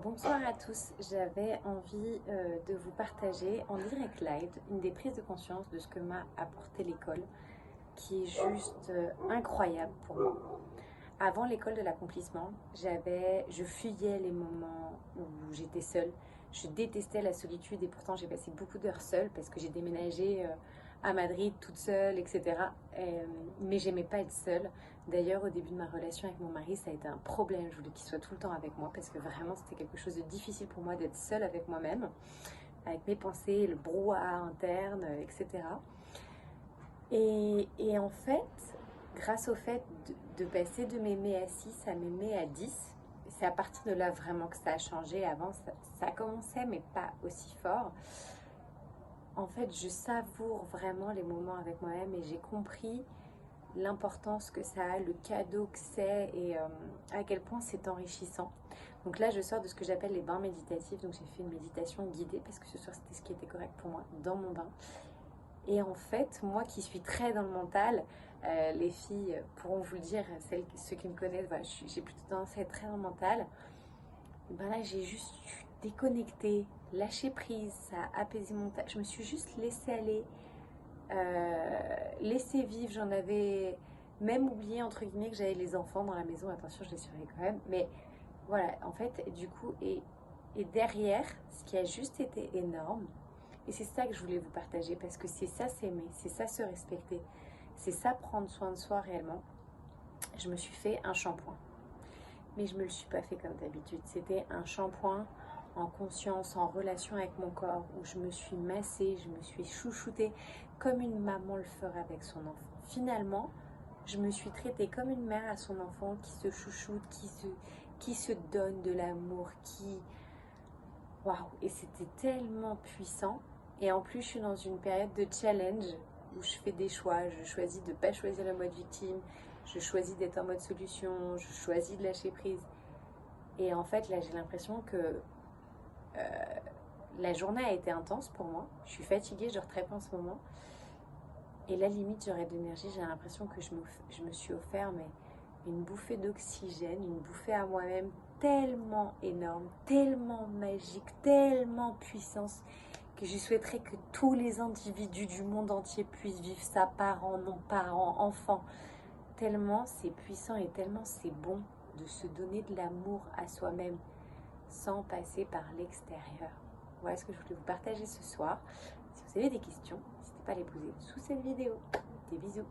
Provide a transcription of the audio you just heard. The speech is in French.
Bonsoir à tous, j'avais envie de vous partager en direct live une des prises de conscience de ce que m'a apporté l'école, qui est juste incroyable pour moi. Avant l'école de l'accomplissement, je fuyais les moments où j'étais seule. Je détestais la solitude et pourtant j'ai passé beaucoup d'heures seule parce que j'ai déménagé à Madrid toute seule, etc. Mais j'aimais pas être seule. D'ailleurs, au début de ma relation avec mon mari, ça a été un problème. Je voulais qu'il soit tout le temps avec moi parce que vraiment c'était quelque chose de difficile pour moi d'être seule avec moi-même, avec mes pensées, le brouhaha interne, etc. Et en fait, grâce au fait de passer de m'aimer à 6 à m'aimer à 10, c'est à partir de là vraiment que ça a changé. Avant, ça commençait, mais pas aussi fort. En fait, je savoure vraiment les moments avec moi-même et j'ai compris l'importance que ça a, le cadeau que c'est et à quel point c'est enrichissant. Donc là, je sors de ce que j'appelle les bains méditatifs. Donc j'ai fait une méditation guidée parce que ce soir, c'était ce qui était correct pour moi dans mon bain. Et en fait, moi qui suis très dans le mental, les filles pourront vous le dire, ceux qui me connaissent, voilà, j'ai plutôt tendance à être très dans le mental. Et ben là, j'ai juste déconnecté, lâché prise, ça a apaisé mon mental. Je me suis juste laissée aller, laissée vivre. J'en avais même oublié, entre guillemets, que j'avais les enfants dans la maison. Attention, je les surveille quand même. Mais voilà, en fait, du coup, et derrière, ce qui a juste été énorme, et c'est ça que je voulais vous partager parce que c'est ça s'aimer, c'est ça se respecter, c'est ça prendre soin de soi réellement. Je me suis fait un shampoing, mais je me le suis pas fait comme d'habitude. C'était un shampoing en conscience, en relation avec mon corps, où je me suis massée, je me suis chouchoutée comme une maman le ferait avec son enfant. Finalement, je me suis traitée comme une mère à son enfant qui se chouchoute, qui se donne de l'amour, qui... Waouh! Et c'était tellement puissant. Et en plus, je suis dans une période de challenge où je fais des choix. Je choisis de ne pas choisir le mode victime. Je choisis d'être en mode solution. Je choisis de lâcher prise. Et en fait, là, j'ai l'impression que la journée a été intense pour moi. Je suis fatiguée, je dors très peu en ce moment. Et là, limite, j'aurais de l'énergie. J'ai l'impression que je me suis offert mais une bouffée d'oxygène, une bouffée à moi-même tellement énorme, tellement magique, tellement puissance que je souhaiterais que tous les individus du monde entier puissent vivre ça, parents, non-parents, enfants. Tellement c'est puissant et tellement c'est bon de se donner de l'amour à soi-même sans passer par l'extérieur. Voilà ce que je voulais vous partager ce soir. Si vous avez des questions, n'hésitez pas à les poser sous cette vidéo. Des bisous.